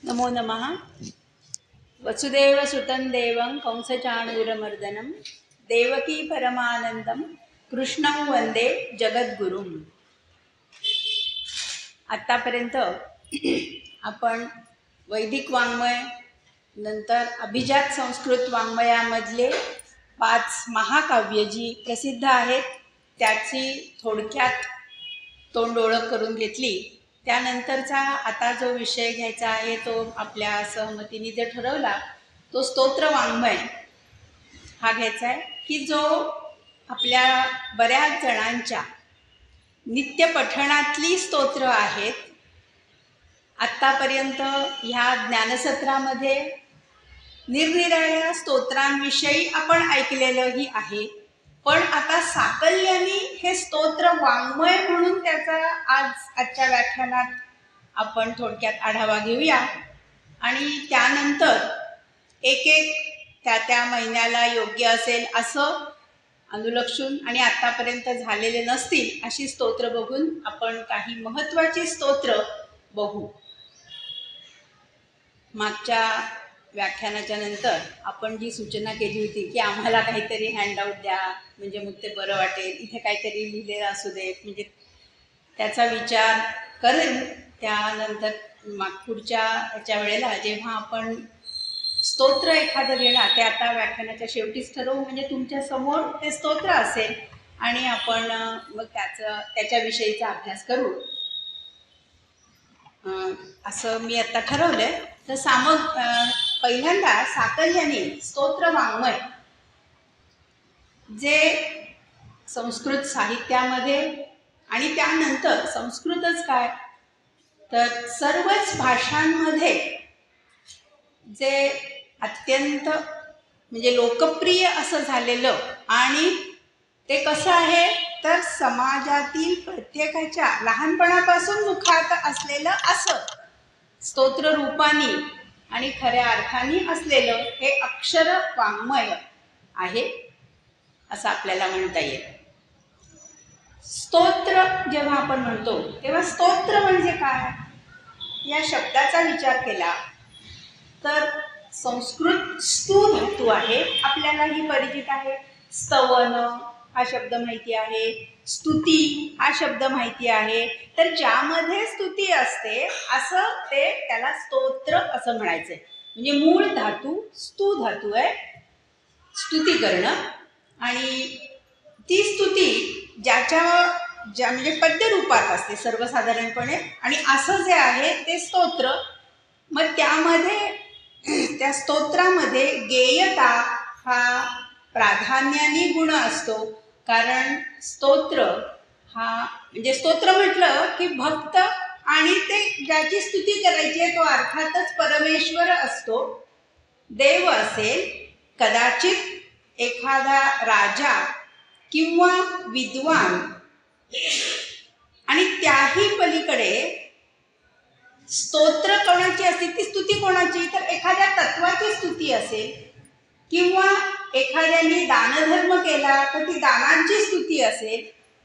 नमो नमः। वसुदेवसुतं देवं कंसचाणूरमर्दनं देवकी परमानंदं कृष्णं वंदे जगद्गुरुं। आतापर्यंत आपण वैदिक वाङ्मय नंतर अभिजात संस्कृत वाङ्मयामधले 5 महाकाव्य जी प्रसिद्ध आहेत त्याची थोडक्यात तोंड ओळख करून घेतली। त्यानंतरचा आता जो विषय घ्यायचा आहे तो आपल्या सहमतीने जे ठरवला तो स्तोत्र वाङ्मय हा घ्यायचा आहे, की जो आपल्या बऱ्याच जणांच्या नित्य पठणातली स्तोत्र आहेत। आत्तापर्यंत ह्या ज्ञानसत्रामध्ये निरनिराळ्या स्तोत्रांविषयी आपण ऐकलेलंही आहे, पण आता साकल्याने हे स्तोत्र वाङ्मय म्हणून त्याचा आजच्या व्याख्यानात आपण थोडक्यात आढावा घेऊया आणि त्यानंतर एक एक त्या महिन्याला योग्य असेल असं अनुलक्षून आणि आतापर्यंत झालेले नसतील अशी स्तोत्र बघून आपण काही महत्त्वाची स्तोत्र बघू। मागच्या व्याख्यानाच्या नंतर आपण जी सूचना केली होती की आम्हाला काहीतरी हँडआउट द्या म्हणजे मग ते बरं वाटेल, इथे काहीतरी लिहिलेलं असू दे, म्हणजे त्याचा विचार करेन। त्यानंतर पुढच्या याच्या वेळेला जेव्हा आपण स्तोत्र एखादं घेणार ते आता व्याख्यानाच्या शेवटीच ठरवू, म्हणजे तुमच्या समोर ते स्तोत्र असेल आणि आपण मग त्याच्याविषयीचा अभ्यास करू असं मी आता ठरवलंय। तर पहिल्यांदा साकल्याने स्तोत्र वाङ्मय जे संस्कृत साहित्यामध्ये आणि त्यानंतर संस्कृतच काय तर सर्वच भाषांमध्ये जे अत्यंत म्हणजे लोकप्रिय असं झालेलं आणि ते कसं आहे तर समाजातील प्रत्येकाच्या लहानपणापासून मुखात असलेलं असं स्तोत्र रूपाने आणि खऱ्या अर्थाने असलेलं हे अक्षर वाङ्मय आहे असं आपल्याला म्हणता येईल। स्तोत्र जेव्हा आपण म्हणतो तेव्हा स्तोत्र म्हणजे काय या शब्दाचा विचार केला तर संस्कृत स्तु धातू आहे, आपल्यालाही परिचित आहे। स्तवन हा शब्द माहिती आहे, स्तुती हा शब्द माहिती आहे, तर ज्यामध्ये स्तुती असते असं त्याला स्तोत्र असं म्हणायचंय। म्हणजे मूळ धातू स्तु धातू आहे, स्तुती करणं, आणि ती स्तुती ज्या म्हणजे पद्य रूपात असते सर्वसाधारणपणे, आणि असं जे आहे ते स्तोत्र। मग त्यामध्ये त्या स्तोत्रामध्ये गेयता हा प्राधान्याने गुण असतो, कारण स्तोत्र हा म्हणजे स्तोत्र म्हटलं की भक्त आणि ते ज्याची स्तुती करायची आहे तो अर्थातच परमेश्वर असतो, देव असेल, कदाचित एखादा राजा किंवा विद्वान, आणि त्याही पलीकडे स्तोत्र कोणाची असते ती स्तुती कोणाची तर एखाद्या तत्वाची स्तुती असेल, किंवा एखाद्याने दानधर्म केला तर ती दानांची स्तुती असेल,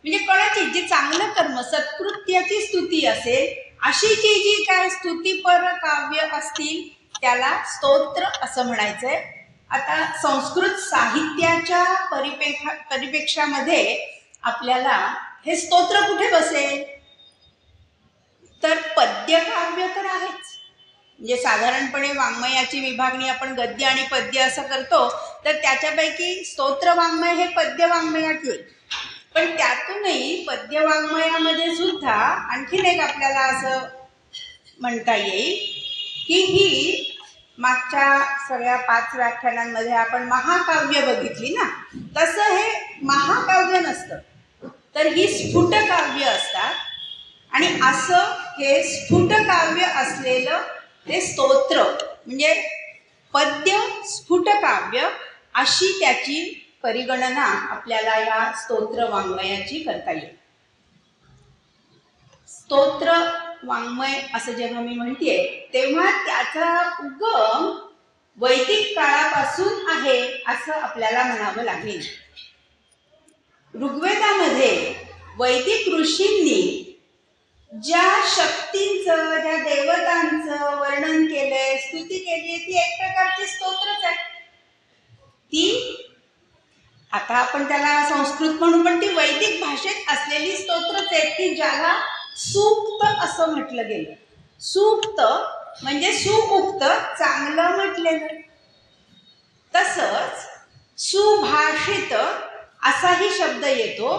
म्हणजे कोणाची जे चांगलं कर्म सत्कृत्याची स्तुती असेल, अशी जी काय स्तुतीपर काव्य असतील त्याला स्तोत्र असं म्हणायचंय। आता संस्कृत साहित्याच्या परिप्रेक्षामध्ये आपल्याला हे स्तोत्र कुठे बसेल तर पद्यकाव्य तर आहेच, म्हणजे साधारणपणे वाङ्मयाची विभागणी आपण गद्य आणि पद्य असं करतो, तर त्याच्यापैकी स्तोत्र वाङ्मय हे पद्य वाङ्मयात येईल। पण त्यातूनही पद्य वाङ्मयामध्ये सुद्धा आणखीन एक आपल्याला असं म्हणता येईल की ही मागच्या सगळ्या 5 व्याख्यानांमध्ये आपण महाकाव्य बघितली ना, तसं हे महाकाव्य नसतं, तर ही स्फुटकाव्य असतात, आणि असं हे स्फुटकाव्य असलेलं ते स्तोत्र म्हणजे पद्य स्फुटकाव्य अशी त्याची परिगणना आपल्याला या स्तोत्र वाङ्मयाची करता येईल। स्तोत्र वाङ्मय असं जेव्हा मी म्हणतेय तेव्हा त्याचा उगम वैदिक काळापासून आहे असं आपल्याला म्हणावं लागेल। ऋग्वेदामध्ये वैदिक ऋषींनी ज्या शक्तींचं, ज्या देवतांचं वर्णन केलंय, स्तुती केली, ती एक प्रकारची स्तोत्रच आहे. ती आता आपण त्याला संस्कृत म्हणू, पण ती वैदिक भाषेत असलेली स्तोत्रच आहे, की ज्याला सूक्त असं म्हटलं गेलं. सूक्त म्हणजे सुउक्त, चांगलं म्हटलेलं. तसंच सुभाषित असाही शब्द येतो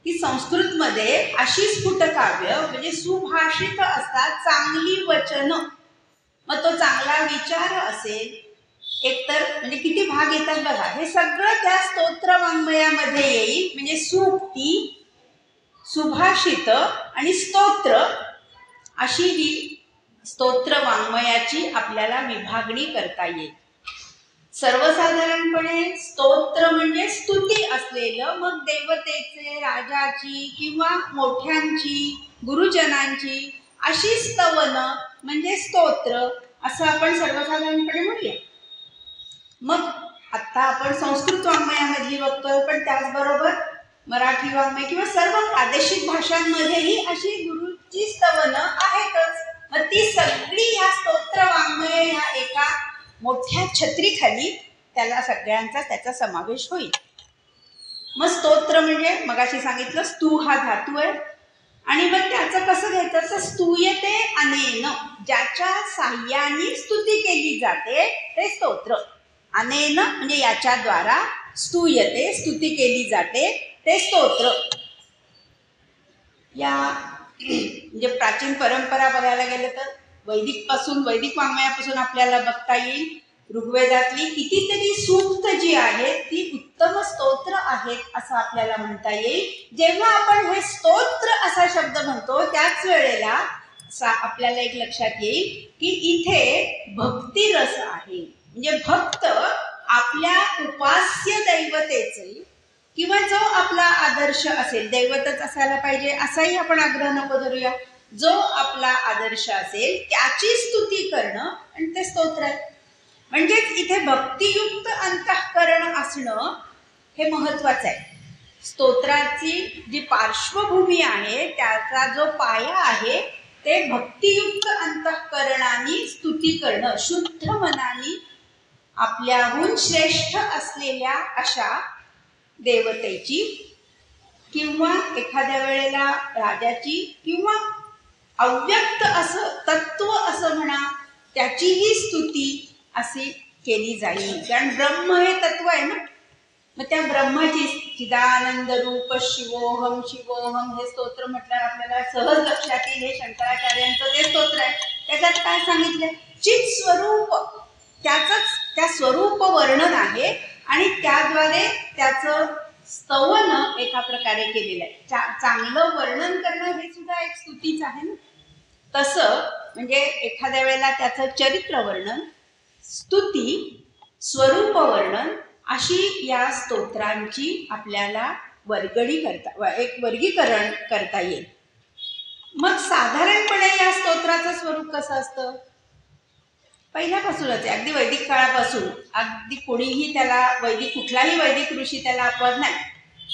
की संस्कृतमध्ये अशी स्फुटकाव्य म्हणजे सुभाषित असतात, चांगली वचन. मग तो चांगला विचार असेल, एकतर म्हणजे किती भाग येतात बघा. हे सगळं त्या स्तोत्र वाङ्मयामध्ये येईल. म्हणजे सूक्ती, सुभाषित आणि स्तोत्र अशी ही स्तोत्र वाङ्मयाची आपल्याला विभागणी करता येईल. सर्वसाधारणपणे स्तोत्र म्हणजे स्तुती असलेलं, मग देवतेचे, राजाची किंवा मोठ्यांची, गुरुजनांची अशी स्तवन म्हणजे स्तोत्र असं आपण सर्वसाधारणपणे म्हणूया. मग आता आपण संस्कृत वाङ्मयामधली बघतोय, पण त्याचबरोबर मराठी वाङ्मय किंवा सर्व प्रादेशिक भाषांमध्येही अशी गुरुची स्तवन आहेतच. मग ती सगळी ह्या स्तोत्र वाङ्मय ह्या एका मोठ्या छत्रीखाली त्याला सगळ्यांचा त्याचा समावेश होईल. मग स्तोत्र म्हणजे मगाशी सांगितलं स्तू हा धातू आहे, आणि मग त्याचं कसं घ्यायचं तर स्तूयते अनेन, ज्याच्या साह्याने स्तुती केली जाते ते स्तोत्र. अनेन म्हणजे याच्याद्वारा, स्तूयते स्तुती केली जाते ते स्तोत्र. या म्हणजे प्राचीन परंपरा बघायला गेलं तर वैदिक वाङ्मयापासून आपल्याला बघता येईल. ऋग्वेदातली कितीतरी सूक्त जी आहेत ती उत्तम स्तोत्र आहेत असं आपल्याला म्हणता येईल. जेव्हा आपण हे स्तोत्र असा शब्द म्हणतो त्याच वेळेला आपल्याला एक लक्षात येईल की इथे भक्तिरस आहे. म्हणजे भक्त आपल्या उपास्य दैवतेचे किंवा जो आपला आदर्श असेल, दैवतच असायला पाहिजे असाही आपण आग्रह नको धरूया, जो आपला आदर्श असेल त्याची स्तुती करणं आणि ते स्तोत्र आहे. म्हणजेच इथे भक्तियुक्त अंतःकरण असणं हे महत्वाचं आहे. स्तोत्राची जी पार्श्वभूमी आहे, त्याचा जो पाया आहे ते भक्तियुक्त अंतःकरणाने स्तुती करणं, शुद्ध मनाने आपल्याहून श्रेष्ठ असलेल्या अशा देवतेची किंवा एखाद्या वेळेला राजाची किंवा अव्यक्त असं तत्व असं म्हणा त्याचीही स्तुती अशी केली जाईल. कारण ब्रह्म हे तत्व आहे ना. मग त्या ब्रह्माची चिदानंद रूप शिवोहम शिवोहम हे स्तोत्र म्हटल्यावर आपल्याला सहज लक्षात येईल हे शंकराचार्यांचं जे स्तोत्र आहे. त्याच्यात काय सांगितलंय? चित स्वरूप, त्याचंच त्या स्वरूप वर्णन आहे आणि त्याद्वारे त्याचं स्तवन एका प्रकारे केलेलं आहे. चांगलं वर्णन करणं हे सुद्धा एक स्तुतीच आहे ना. तसं म्हणजे एखाद्या वेळेला त्याचं चरित्र वर्णन, स्तुती, स्वरूप वर्णन अशी या स्तोत्रांची आपल्याला एक वर्गीकरण करता येईल. मग साधारणपणे या स्तोत्राचं स्वरूप कसं असतं? पहिल्यापासूनच अगदी वैदिक काळापासून अगदी कोणीही त्याला कुठलाही वैदिक ऋषी त्याला अपवाद नाही.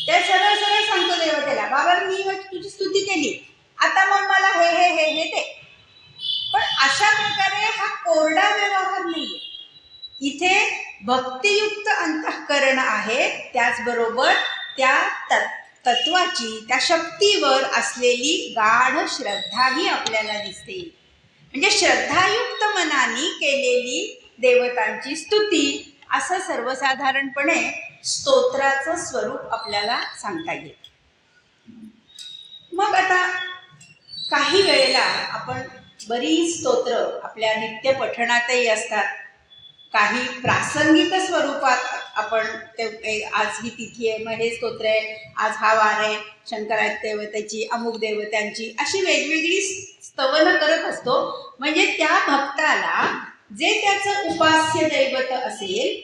ते सरळ सरळ सांगतो देवतेला, बाबा मी तुझी स्तुती केली, आता मग मला हे हे हे हे ते. पण अशा प्रकारे हा कोरडा व्यवहार नाहीये. इथे भक्तियुक्त अंतःकरण आहे, त्याचबरोबर त्या तत्वाची, त्या शक्तीवर असलेली गाढ श्रद्धाही आपल्याला दिसते. म्हणजे श्रद्धायुक्त मनाने केलेली देवतांची स्तुती असं सर्वसाधारणपणे स्तोत्राचं स्वरूप आपल्याला सांगता येईल. मग आता काही वेळेला आपण बरीच स्तोत्र आपल्या नित्य पठणातही असतात, काही प्रासंगिक स्वरूपात आपण ते आज ही तिथी आहे मग हे स्तोत्र आहे, आज हा वार आहे शंकराच्या देवतेची, अमुक देवतांची, अशी वेगवेगळी स्तवन करत असतो. म्हणजे त्या भक्ताला जे त्याचं उपास्य दैवत असेल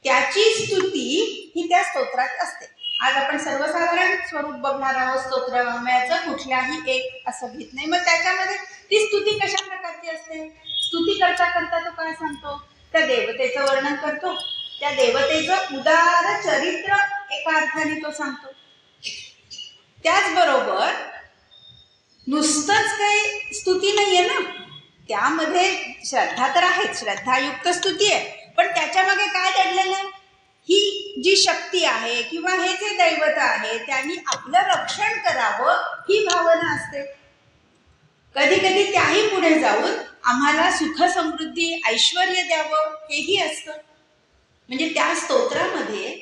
त्याची स्तुती ही त्या स्तोत्रात असते. आज आपण सर्वसाधारण स्वरूप बघणार आहोत स्तोत्र वाङ्मयाचं, कुठल्याही एक असं घेत नाही. मग त्याच्यामध्ये ती स्तुती कशा प्रकारची असते? स्तुती करता करता तो काय सांगतो? त्या देवतेचं वर्णन करतो, त्या देवतेचं उदार चरित्र एका अर्थाने तो सांगतो. त्याचबरोबर नुसतंच काही स्तुती नाहीये ना, त्यामध्ये श्रद्धा तर आहेच, श्रद्धायुक्त स्तुती आहे, पण त्याच्या मागे काय दडलेलं आहे? ही जी शक्ती आहे किंवा हे जे दैवत आहे त्यांनी आपलं रक्षण करावं ही भावना असते. कधी कधी त्याही पुढे जाऊन आम्हाला सुख समृद्धी ऐश्वर द्यावं हेही असतं. म्हणजे त्या स्तोत्रामध्ये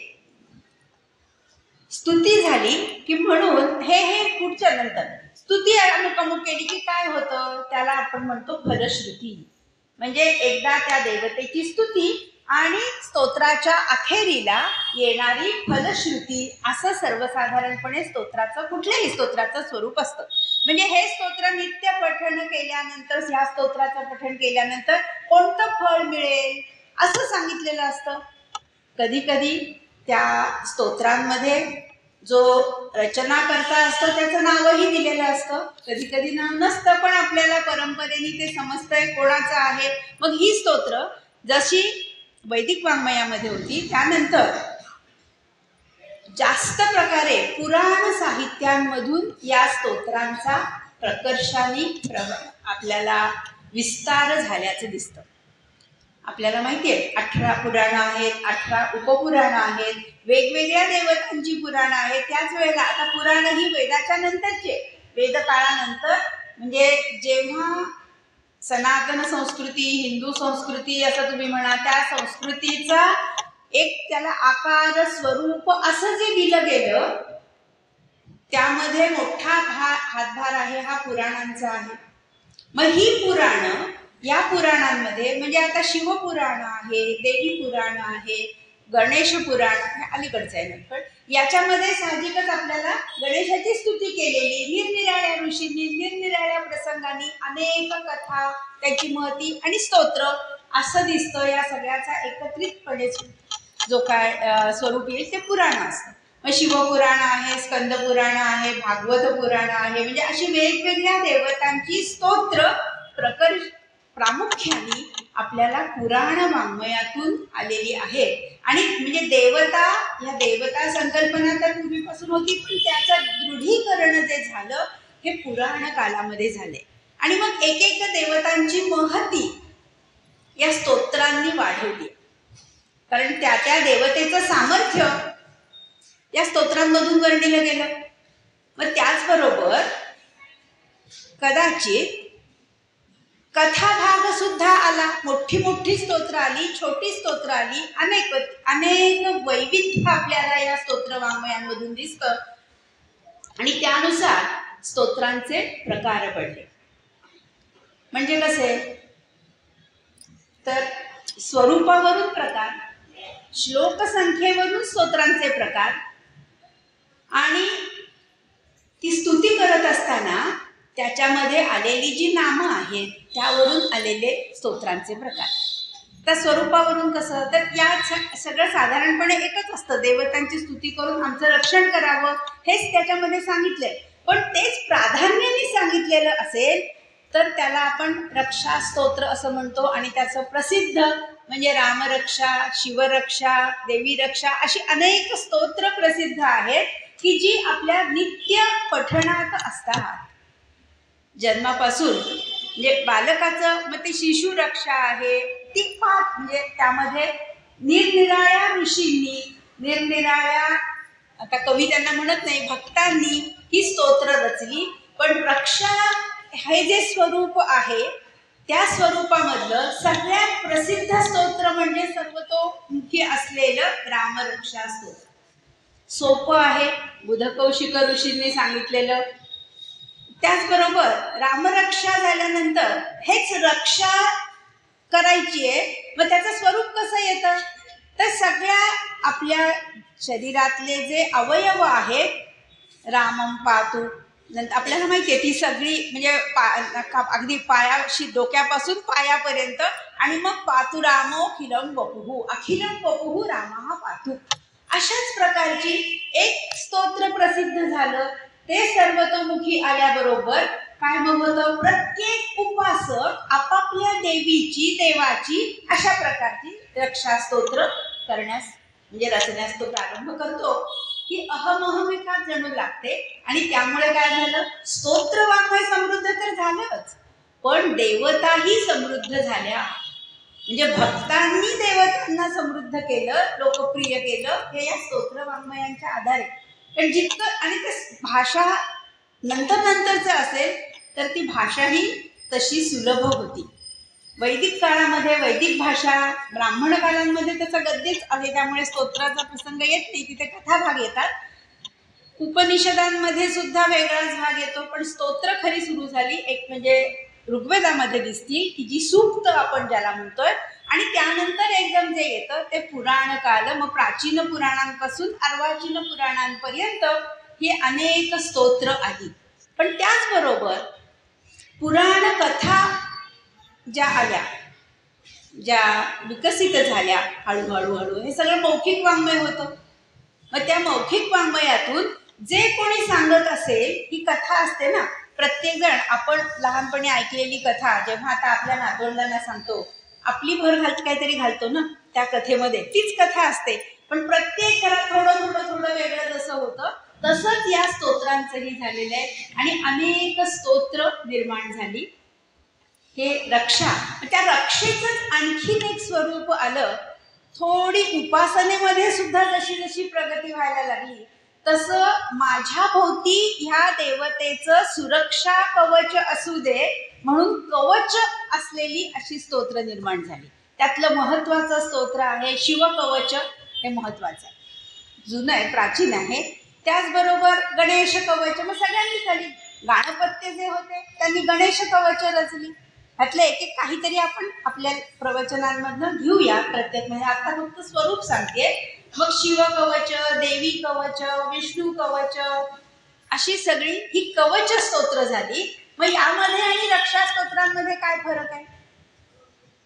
स्तुती झाली की म्हणून हे पुढच्या नंतर स्तुती अमुक केली की काय होतं, त्याला आपण म्हणतो फलश्रुती. म्हणजे एकदा त्या देवतेची स्तुती आणि स्तोत्राच्या अखेरीला येणारी फलश्रुती, असं सर्वसाधारणपणे स्तोत्राचं, कुठल्याही स्तोत्राचं स्वरूप असतं. म्हणजे हे स्तोत्र नित्य पठण केल्यानंतर, ह्या स्तोत्राचं पठण केल्यानंतर कोणतं फळ मिळेल असं सांगितलेलं असतं. कधी कधी त्या स्तोत्रांमध्ये जो रचनाकर्ता असतो त्याचं नावही दिलेलं असतं, कधी कधी नाव नसतं, पण आपल्याला परंपरेने ते समजतंय कोणाचं आहे. मग ही स्तोत्र जशी वैदिक वाङ्मयामध्ये होती, त्यानंतर जास्त प्रकारे पुराण साहित्यांमधून या स्तोत्रांचा प्रकर्षाने आपल्याला विस्तार झाल्याचं दिसतं. आपल्याला माहिती आहे 18 पुराणं आहेत, 18 उपपुराणं आहेत, वेगवेगळ्या देवतांची पुराणं आहेत. त्याच वेळेला आता पुराण ही वेदाच्या नंतरचे, वेदकाळानंतर, म्हणजे जेव्हा सनातन संस्कृती, हिंदू संस्कृती असं तुम्ही म्हणा, त्या संस्कृतीचा एक त्याला आकार स्वरूप असं जे दिलं गेलं, त्यामध्ये मोठा हातभार आहे हा पुराणांचा आहे. मग ही पुराणं, या पुराणांमध्ये म्हणजे आता शिवपुराण आहे, देवी पुराण आहे, गणेश पुराण हे अलीकडचं आहे, पण याच्यामध्ये साहजिकच आपल्याला गणेशाची स्तुती केलेली, निरनिराळ्या ऋषींनी निरनिराळ्या प्रसंगांनी अनेक कथा, त्याची महती आणि स्तोत्र असं दिसतं. या सगळ्याचा एकत्रितपणे जो काय स्वरूप येईल ते पुराण असतं. मग शिवपुराण आहे, स्कंद पुराण आहे, भागवत पुराण आहे, म्हणजे अशी वेगवेगळ्या देवतांची स्तोत्र प्रामुख्याने आपल्याला पुराण वाङ्मयातून आलेली आहे. आणि म्हणजे देवता, या देवता संकल्पना तर पूर्वीपासून होती, पण त्याचं दृढीकरण जे झालं हे पुराण कालामध्ये झाले. आणि मग एक एक देवतांची महती या स्तोत्रांनी वाढवली, कारण त्या त्या देवतेचं सामर्थ्य या स्तोत्रांमधून वर्णिलं गेलं. मग त्याचबरोबर कदाचित कथाभाग सुद्धा आला, मोठी मोठी स्तोत्र आली, छोटी स्तोत्र आली, अनेक अनेक वैविध्य आपल्याला या स्तोत्र वाङ्मयांमधून दिसतं. आणि त्यानुसार स्तोत्रांचे प्रकार पडले. म्हणजे कसे, तर स्वरूपावरून प्रकार, श्लोक संख्येवरून स्तोत्रांचे प्रकार, आणि ती स्तुती करत असताना त्याच्यामध्ये आलेली जी नामं आहेत त्यावरून आलेले स्तोत्रांचे प्रकार. त्या स्वरूपावरून कसं, तर या सगळं साधारणपणे एकच असतं, देवतांची स्तुती करून आमचं रक्षण करावं हेच त्याच्यामध्ये सांगितलंय. पण तेच प्राधान्याने सांगितलेलं असेल तर त्याला आपण रक्षा स्तोत्र असं म्हणतो. आणि त्याचं प्रसिद्ध म्हणजे रामरक्षा, शिवरक्षा, देवी रक्षा अशी अनेक स्तोत्र प्रसिद्ध आहेत की जी आपल्या नित्य पठणात असतात. जन्मापासून म्हणजे बालकाचं, मग ते शिशु रक्षा आहे ती पाठ, म्हणजे त्यामध्ये निरनिराळ्या ऋषींनी, निरनिराळ्या, आता कवी त्यांना म्हणत नाही, भक्तांनी ही स्तोत्र रचली. पण रक्षा हे जे स्वरूप आहे त्या स्वरूपामधलं सगळ्यात प्रसिद्ध स्तोत्र म्हणजे सर्वतोमुखी असलेलं रामरक्षा स्तोत्र. सोपं आहे, बुधकौशिक ऋषींनी सांगितलेलं. त्याचबरोबर रामरक्षा झाल्यानंतर हेच रक्षा करायची आहे, मग त्याचं स्वरूप कसं येतं, तर सगळ्या आपल्या शरीरातले जे अवयव आहेत, रामम पातू, नंतर आपल्याला माहिती आहे ती सगळी म्हणजे अगदी पायाशी, डोक्यापासून पायापर्यंत, आणि मग पातू रामो अखिलम वपुहू, अखिलम वपुहू रामः पातू, अशाच प्रकारची एक स्तोत्र प्रसिद्ध झालं. ते सर्वतोमुखी आल्याबरोबर काय मग होतं, प्रत्येक उपासक आपापल्या देवीची, देवाची अशा प्रकारची रक्षा स्तोत्र करण्यास म्हणजे रचण्यास तो प्रारंभ करतो. ही अहमहमिका जणू लागते. आणि त्यामुळे काय झालं, स्तोत्र वाङ्मय समृद्ध तर झालंच, पण देवताही समृद्ध झाल्या. म्हणजे भक्तांनी देवतांना समृद्ध केलं, लोकप्रिय केलं, हे या स्तोत्र वाङ्मयांच्या आधारे. कारण जितकं, आणि ते भाषा नंतरचं असेल तर ती भाषा ही तशी सुलभ होती. वैदिक काळामध्ये वैदिक भाषा, ब्राह्मण काळांमध्ये त्याचं गद्यच आहे, त्यामुळे स्तोत्राचा प्रसंग येत नाही, तिथे कथा भाग येतात. उपनिषदांमध्ये सुद्धा वेगळाच भाग येतो, पण स्तोत्र खरी सुरू झाली एक म्हणजे ऋग्वेदामध्ये दिसतील की जी सूक्त आपण ज्याला म्हणतोय, आणि त्यानंतर एकदम जे येतं ते पुराण काल. मग प्राचीन पुराणांपासून अर्वाचीन पुराणांपर्यंत ही अनेक स्तोत्र आली. पण त्याचबरोबर पुराण कथा ज्या आल्या, ज्या विकसित झाल्या हळूहळू, हे सगळं मौखिक वाङ्मय होतं. मग त्या मौखिक वाङ्मयातून जे कोणी सांगत असेल, ही कथा असते ना, प्रत्येक जण आपण लहानपणी ऐकलेली कथा जेव्हा आता आपल्या नातवंडांना सांगतो, आपली भर काहीतरी घालतो ना त्या कथेमध्ये, तीच कथा असते. पण प्रत्येक घरात थोडं वेगळं जसं होतं, तसंच या स्तोत्रांचंही झालेलं आहे. आणि अनेक स्तोत्र निर्माण झाली. हे रक्षा, त्या रक्षेचंच आणखीन एक स्वरूप आलं. थोडी उपासनेमध्ये सुद्धा जशी जशी प्रगती व्हायला लागली, तसं माझ्या भोवती ह्या देवतेचं सुरक्षा कवच असू दे म्हणून कवच असलेली अशी स्तोत्र निर्माण झाली. त्यातलं महत्वाचं स्तोत्र आहे शिवकवच. हे महत्वाचं आहे, जुनं आहे, प्राचीन आहे. त्याचबरोबर गणेश कवच, मग सगळ्यांनी झाली. गाणपत्य जे होते त्यांनी गणेश कवच रचली. ह्यातलं एक एक काहीतरी आपण आपल्या प्रवचनांमधनं घेऊया प्रत्येक, म्हणजे आता फक्त स्वरूप सांगते. मग शिवकवच, देवी कवच, विष्णू कवच, अशी सगळी ही कवच स्तोत्र झाली. मग यामध्ये आणि रक्षा स्तोत्रांमध्ये काय फरक आहे?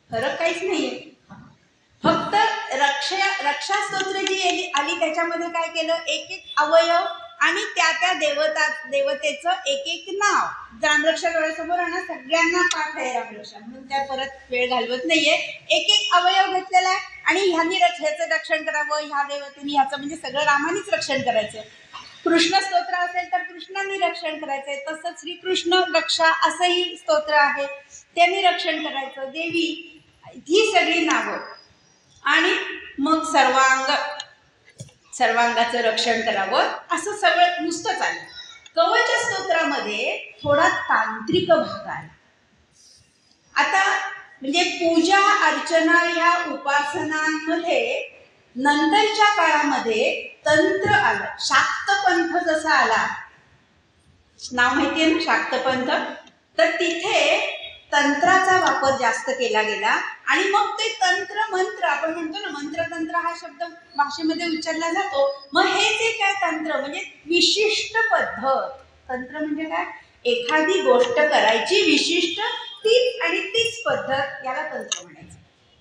फरक काहीच नाहीये. फक्त रक्षा स्तोत्र जी आली त्याच्यामध्ये काय केलं, एक एक अवयव आणि त्या देवतेचं एक एक नाव. रामरक्षा डोळ्यासमोर आणा, सगळ्यांना पाठ आहे रामरक्षा, म्हणून त्या परत वेळ घालवत नाहीये. एक एक अवयव घेतलेला आहे आणि ह्यांनी ह्याचं रक्षण करावं, ह्या देवतेने ह्याचं, म्हणजे सगळं रामानेच रक्षण करायचं. कृष्ण स्तोत्र असेल तर कृष्णांनी रक्षण करायचंय, तसंच श्रीकृष्ण रक्षा असंही स्तोत्र आहे, त्यांनी रक्षण करायचं. देवी, ही सगळी नावं. आणि मग सर्वांगाचं रक्षण करावं, असं सगळं नुसतं चालेल. कवच स्तोत्रामध्ये थोडा तांत्रिक भाग आहे. आता म्हणजे पूजा अर्चना या उपासनांमध्ये नंतरच्या काळामध्ये तंत्र आलं. शाक्तपंथ जसा आला, नाव माहितीये ना शाक्तपंथ, तर तिथे तंत्राचा वापर जास्त केला गेला. आणि मग ते तंत्र मंत्र, आपण म्हणतो ना मंत्रतंत्र हा शब्द भाषेमध्ये उच्चारला जातो. मग हे जे काय तंत्र म्हणजे विशिष्ट पद्धत. तंत्र म्हणजे काय, एखादी गोष्ट करायची विशिष्ट तीच आणि तीच पद्धत, याला तंत्र म्हणायचं.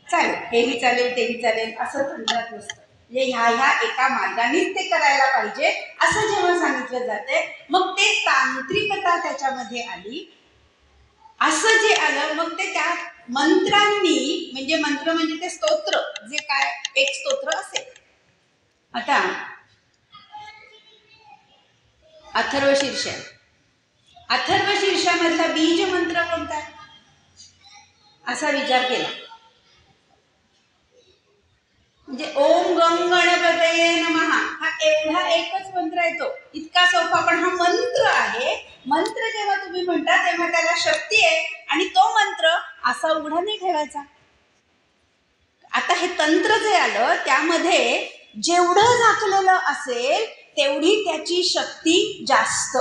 चालेल, हेही चालेल तेही चालेल असं तंत्रात नसतं. म्हणजे ह्या एका मार्गानेच ते करायला पाहिजे असं जेव्हा सांगितलं जाते, मग ते तांत्रिकता त्याच्यामध्ये आली. असं जे आलं, मग ते त्या मंत्रांनी, म्हणजे मंत्र म्हणजे ते स्तोत्र, जे काय एक स्तोत्र असेल. आता अथर्वशीर्ष, अथर्वशीर्षामधला बीज मंत्र कोणता आहे असा विचार केला, म्हणजे ओम गंग गणपतये नमः, हा एवढा एकच मंत्र येतो, इतका सोपा. पण हा मंत्र आहे. मंत्र जेव्हा तुम्ही म्हणता तेव्हा त्याला शक्ती आहे, आणि तो मंत्र असा उघडा नाही ठेवायचा. आता हे तंत्र जे आलं त्यामध्ये जेवढं झाकलेलं असेल तेवढी त्याची शक्ती जास्त.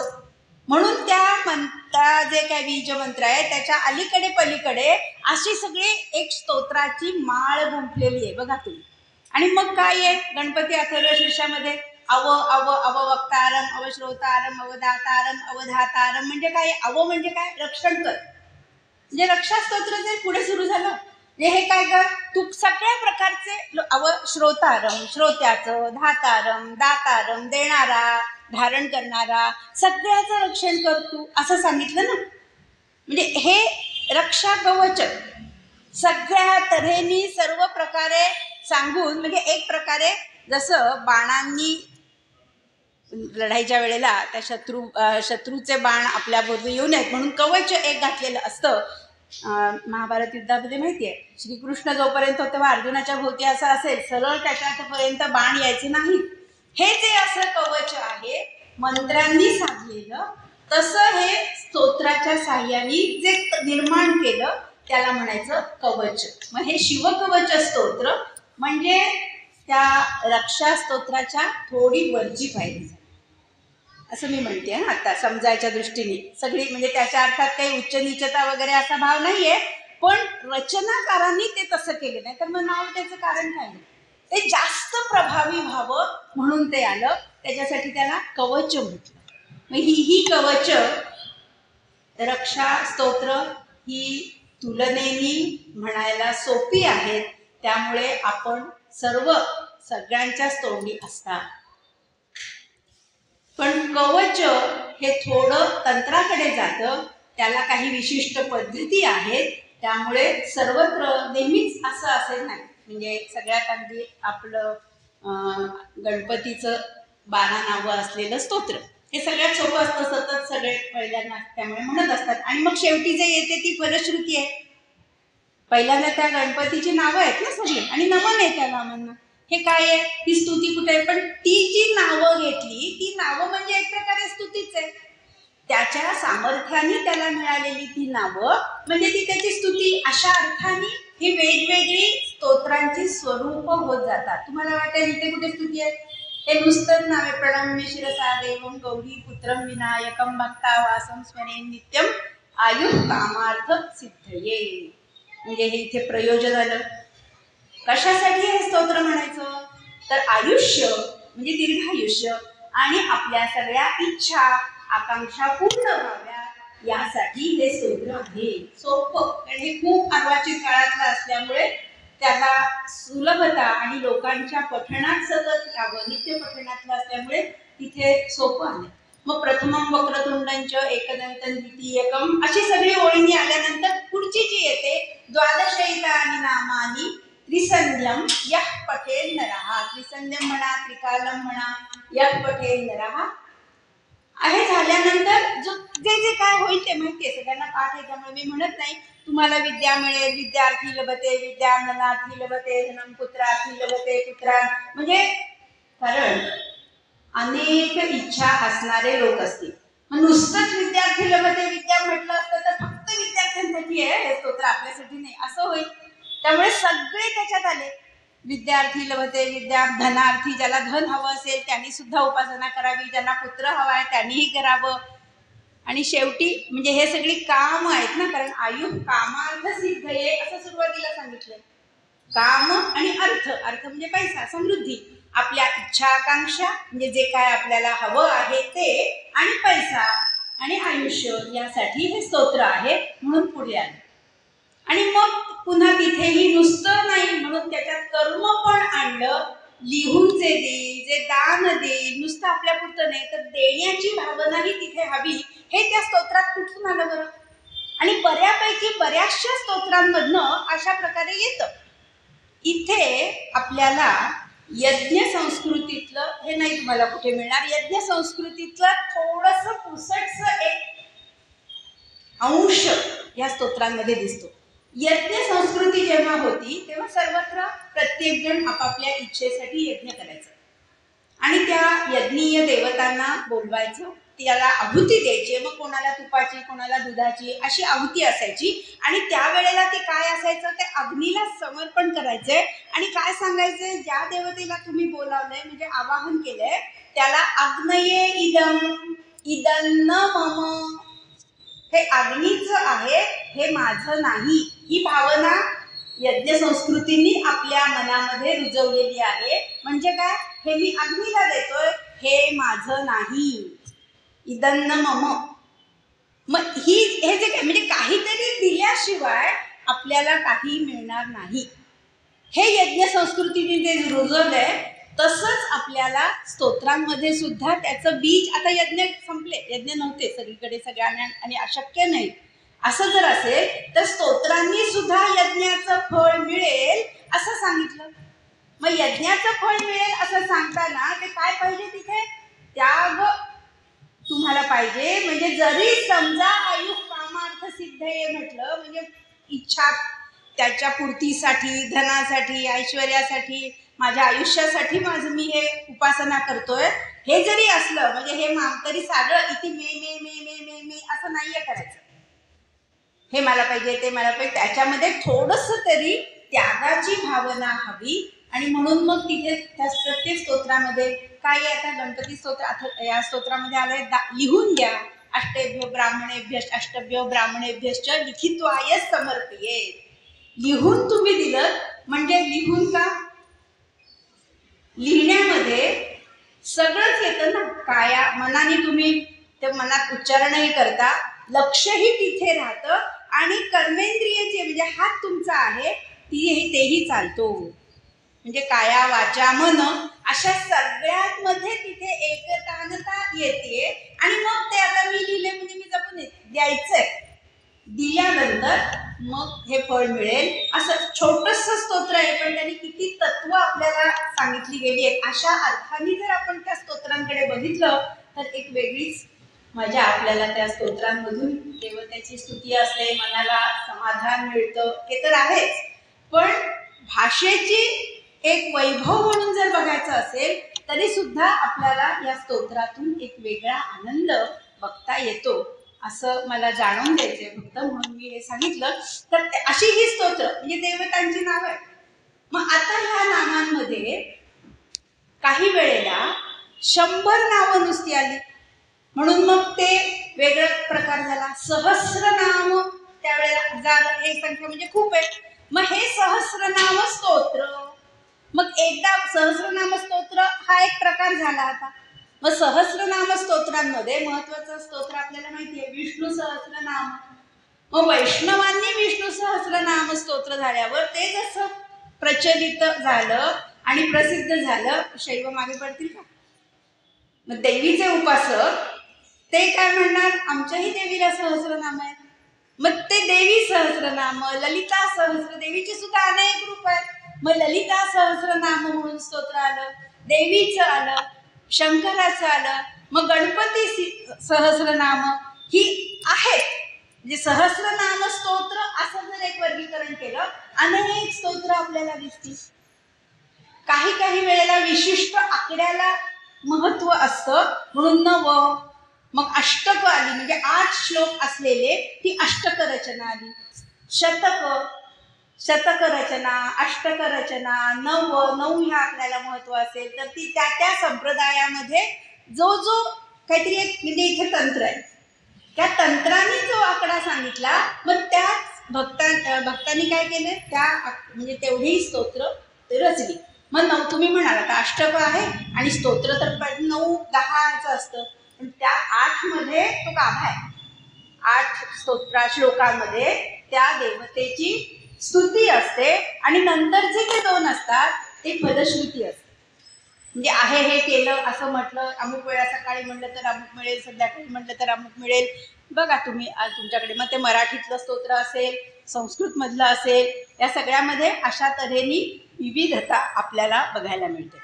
म्हणून त्या जे काय बीज मंत्र आहे त्याच्या अलीकडे पलीकडे अशी सगळी एक स्तोत्राची माळ गुंफलेली आहे बघा तुम्ही. आणि मग काय आहे गणपती अथर्वशीर्षामध्ये, अववक्तारम, अवश्रोतारम, अवधातारम, अवधातारम, म्हणजे काय, अव म्हणजे काय, रक्षण कर. म्हणजे रक्षा स्तोत्र जे पुढे सुरू झालं, म्हणजे हे काय कर, तू सगळ्या प्रकारचे श्रोतारम, श्रोत्याचं, धातारम, दातारम, देणारा, धारण करणारा, सगळ्याचं रक्षण कर तू, असं सांगितलं ना. म्हणजे हे रक्षा कवच सगळ्या तऱ्हेनी सर्व प्रकारे सांगून, म्हणजे एक प्रकारे जसं बाणांनी लढाईच्या वेळेला त्या शत्रूचे बाण आपल्याबरोबर येऊ नयेत म्हणून कवच एक घातलेलं असतं. महाभारत युद्धामध्ये माहिती आहे, श्रीकृष्ण जोपर्यंत तेव्हा अर्जुनाच्या भोवती असं असेल सरळ त्याच्यापर्यंत बाण यायचे नाही. हे जे असं कवच आहे मंत्रांनी साधलेलं, तसं हे स्तोत्राच्या साह्याने जे निर्माण केलं त्याला म्हणायचं कवच. मग हे शिवकवच स्तोत्र म्हणजे त्या रक्षा स्तोत्राच्या थोडी वरची पायरी असं मी म्हणते ना आता समजायच्या दृष्टीने. सगळी म्हणजे त्याच्या अर्थात काही उच्च नीचता वगैरे असा भाव नाहीये, पण रचनाकारांनी ते तसं केलं नाही तर मग नाव त्याचं कारण काय नाही. ते जास्त प्रभावी व्हावं म्हणून ते आलं, त्याच्यासाठी त्याला कवच म्हटलं. मग ही कवच रक्षा स्तोत्र ही तुलनेनी म्हणायला सोपी आहेत, त्यामुळे आपण सगळ्यांच्याच तोंडी असतात. पण कवच हे थोडं तंत्राकडे जातं, त्याला काही विशिष्ट पद्धती आहेत, त्यामुळे सर्वत्र नेहमीच असं असेल नाही. म्हणजे सगळ्यात अगदी आपलं गणपतीचं 12 नावं असलेलं स्तोत्र हे सगळ्यात सोपं असतं, सतत सगळे पहिल्यांदा त्यामुळे म्हणत असतात. आणि मग शेवटी जे येते ती फलश्रुती आहे. पहिल्यांदा त्या गणपतीची नावं आहेत ना सगळी, आणि नमन आहे त्या नावांना. हे काय आहे, ती स्तुती कुठे आहे, पण ती जी नावं घेतली ती नावं म्हणजे एक प्रकारे स्तुतीच आहे. त्याच्या सामर्थ्याने त्याला मिळालेली ती नावं म्हणजे ती त्याची स्तुती. अशा अर्थाने ही वेगवेगळी स्तोत्रांची स्वरूप होत जातात. तुम्हाला वाटेल इथे कुठे स्तुती आहे, हे नुसतंच नावे प्रणम्य शिरसा देवं गौरी पुत्रं विनायकं भक्ता वासं स्मरेन नित्यं आयुः कामार्थ सिद्धये. म्हणजे हे इथे प्रयोजन आलं. कशासाठी हे स्तोत्र म्हणायचं तर आयुष्य म्हणजे दीर्घायुष्य आणि आपल्या सगळ्या इच्छा आकांक्षा पूर्ण व्हाव्यात यासाठी हे स्तोत्र आहे. सोपं, कारण हे खूप अर्वाचीन काळातलं असल्यामुळे त्याला सुलभता आणि लोकांच्या पठणात सतत यावं, नित्य पठणातलं असल्यामुळे तिथे सोपं आहे. मग प्रथमं वक्रतुंडंच एकदंतं द्वितीयकं अशी सगळी ओळींनी आल्यानंतर पुढची जी येते द्वादशैतानि नामानि त्रिसंध्यम यः पठेल नरः. त्रिसंध्यम म्हणा, त्रिकालम म्हणा, यः पठेल नरः. हे झाल्यानंतर जे जे काय होईल ते माहिती आहे, सगळ्यांना पाठ आहे त्यामुळे मी म्हणत नाही. तुम्हाला विद्या मिळेल, विद्यार्थी लभते विद्या, धनार्थी लभते धनम, पुत्रार्थी लभते पुत्रा. म्हणजे कारण अनेक इच्छा असणारे लोक असतील. नुसतंच विद्यार्थी लभते विद्या म्हटलं असतं तर फक्त विद्यार्थ्यांसाठी आहे हे स्तोत्र, आपल्यासाठी नाही असं होईल. त्यामुळे सगळे त्याच्यात आले. विद्यार्थी लभते विद्या, धनार्थी ज्याला धन हवं असेल त्यांनी सुद्धा उपासना करावी, ज्यांना पुत्र हवा आहे त्यांनीही करावं. आणि शेवटी म्हणजे हे सगळी काम आहेत ना, कारण आयुः कामार्थ सिद्धये असं सुरुवातीला सांगितलंय. काम आणि अर्थ, अर्थ म्हणजे पैसा, समृद्धी, आपल्या इच्छा आकांक्षा म्हणजे जे काय आपल्याला हवं आहे ते, आणि पैसा आणि आयुष्य यासाठी हे स्तोत्र आहे म्हणून पुढे आले. आणि मग पुन्हा तिथेही नुसतं नाही म्हणून त्याच्यात कर्म पण आणलं. लिहून जे देईल, जे दान देईल, नुसतं आपल्या पुरतं नाही तर देण्याची भावनाही तिथे हवी. हे त्या स्तोत्रात कुठून आलं बरं? आणि बऱ्याचशा स्तोत्रांमधनं अशा प्रकारे येतं. इथे आपल्याला यज्ञ संस्कृतीतलं हे नाही तुम्हाला कुठे मिळणार. यज्ञ संस्कृतीतलं थोडंसं पुसटचं एक अंश या स्तोत्रांमध्ये दिसतो. यज्ञ संस्कृती जेव्हा होती तेव्हा सर्वत्र प्रत्येक जण आपापल्या इच्छेसाठी यज्ञ करायचं आणि त्या यज्ञीय देवतांना बोलवायचं, त्याला आहुती द्यायची. मग कोणाला तुपाची, कोणाला दुधाची अशी आहुती असायची. आणि त्यावेळेला ते काय असायचं, ते अग्नीला समर्पण करायचंय आणि काय सांगायचंय, ज्या देवतेला तुम्ही बोलावलंय म्हणजे आवाहन केलंय त्याला अग्नये इदम इदन्न मम, हे अग्नीचं आहे, हे माझं नाही. ही भावना यज्ञ संस्कृतींनी आपल्या मनामध्ये रुजवलेली आहे. म्हणजे काय, हे मी अग्नीला देतोय, हे माझं नाही. इदन्न मम. मग हे जे काय म्हणजे काहीतरी दिल्याशिवाय आपल्याला काही मिळणार नाही. हे यज्ञ संस्कृतीने जे रुजवलंय तसंच आपल्याला स्तोत्रांमध्ये सुद्धा त्याचं बीज. आता यज्ञ संपले, यज्ञ नव्हते सगळीकडे सगळ्यांना आणि अशक्य नाही. असं जर असेल तर स्तोत्रांनी सुद्धा यज्ञाचं फळ मिळेल असं सांगितलं. मग यज्ञाचं फळ मिळेल असं सांगताना ते काय पाहिजे, तिथे त्या पाहिजे. म्हणजे जरी समजा आयु कामार्थ सिद्धये म्हटलं म्हणजे इच्छा त्याच्या पूर्तीसाठी, धनासाठी, ऐश्वर्यासाठी, माझ्या आयुष्यासाठी माझं मी हे उपासना करतोय, हे जरी असलं म्हणजे हे तरी सारं इथे मे मे मे मे मे मे असं नाहीये करायचं. हे मला पाहिजे, ते मला पाहिजे, त्याच्यामध्ये थोडंसं तरी त्यागाची भावना हवी. आणि म्हणून मग तिथे त्या प्रत्येक स्तोत्रामध्ये काय आता गणपती स्तोत्र या स्तोत्रामध्ये आलंय, लिहून घ्या. अष्टेभ्यो ब्राह्मणेभ्य अष्टभ्यो ब्राह्मणेभ्यश्च लिखित्वाय समर्पये. लिहून तुम्ही दिलं म्हणजे लिहून का, लिहिण्यामध्ये सगळंच येतं ना. काया मनाने तुम्ही ते मनात उच्चारणही करता, लक्षही तिथे राहतं आणि कर्मेंद्रियचे म्हणजे हात तुमचा आहे तेही चालतो. म्हणजे काया वाचा मन अशा सगळ्यात मध्ये तिथे एकतानता येते. आणि मग ते आता मी लिहिले म्हणजे मी जपून द्यायचंय, दिल्यानंतर मग हे फळ मिळेल. असं छोटंसं स्तोत्र आहे पण त्यांनी किती तत्व आपल्याला सांगितली गेली आहेत. अशा अर्थाने जर आपण त्या स्तोत्रांकडे बघितलं तर एक वेगळीच मजा आपल्याला त्या स्तोत्रांमधून देवतेची स्तुती असते, मनाला समाधान मिळतं, हे तर आहेच. पण भाषेची एक वैभव म्हणून जर बघायचं असेल तरी सुद्धा आपल्याला या स्तोत्रातून एक वेगळा आनंद बघता येतो, असं मला जाणून द्यायचंय फक्त, म्हणून मी हे सांगितलं. तर अशी ही स्तोत्र म्हणजे देवतांची नावं आहेत. मग आता ह्या नावांमध्ये काही वेळेला 100 नावं नुसती आली म्हणून मग ते वेगळा प्रकार झाला. सहस्रनाम त्यावेळेला 1000 हे संख्या म्हणजे खूप आहे. मग हे सहस्रनाम स्तोत्र, मग एकदा सहस्रनाम स्तोत्र हा एक प्रकार झाला. आता मग सहस्रनाम स्तोत्रांमध्ये महत्वाचं स्तोत्र आपल्याला माहिती आहे विष्णू सहस्रनाम. मग वैष्णवांनी विष्णू सहस्रनाम स्तोत्र झाल्यावर ते जसं प्रचलित झालं आणि प्रसिद्ध झालं, शैव मागे पडतील का? मग देवीचे उपासक ते काय म्हणणार, आमच्याही देवीला सहस्रनाम आहे. मग ते देवी सहस्रनाम, ललिता सहस्र, देवीची सुद्धा अनेक रूप आहेत. मग ललिता सहस्रनाम म्हणून स्तोत्र आलं, देवीचं आलं, शंकराचं आलं. मग गणपती सहस्रनाम ही आहेत. म्हणजे सहस्रनाम स्तोत्र असं जर एक वर्गीकरण केलं, अनेक स्तोत्र आपल्याला दिसतील. काही वेळेला विशिष्ट आकड्याला महत्व असतं म्हणून नव. मग अष्टक आली म्हणजे 8 श्लोक असलेले ती अष्टक रचना आली. शतक रचना, अष्टक रचना, 9 ह्या आकड्याला महत्व असेल तर ती त्या संप्रदायामध्ये जो काहीतरी एक म्हणजे इथे तंत्र आहे, त्या तंत्राने जो आकडा सांगितला, मग त्याच भक्तांनी काय केलं, त्या म्हणजे तेवढी स्तोत्र रचली. मग तुम्ही म्हणाल आता अष्टक आहे आणि स्तोत्र तर 9-10 असतं, पण त्या 8 मध्ये तो गाभा आहे. 8 श्लोकांमध्ये त्या देवतेची स्तुती असते आणि नंतरचे जे 2 असतात ते फलश्रुती असते. म्हणजे आहे हे केलं असं म्हटलं, अमुक वेळा सकाळी म्हटलं तर अमुक मिळेल, संध्याकाळी म्हटलं तर अमुक मिळेल. बघा तुम्ही आज तुमच्याकडे मग ते मराठीतलं स्तोत्र असेल, संस्कृत मधलं असेल, या सगळ्यामध्ये अशा तऱ्हेने विविधता आपल्याला बघायला मिळते.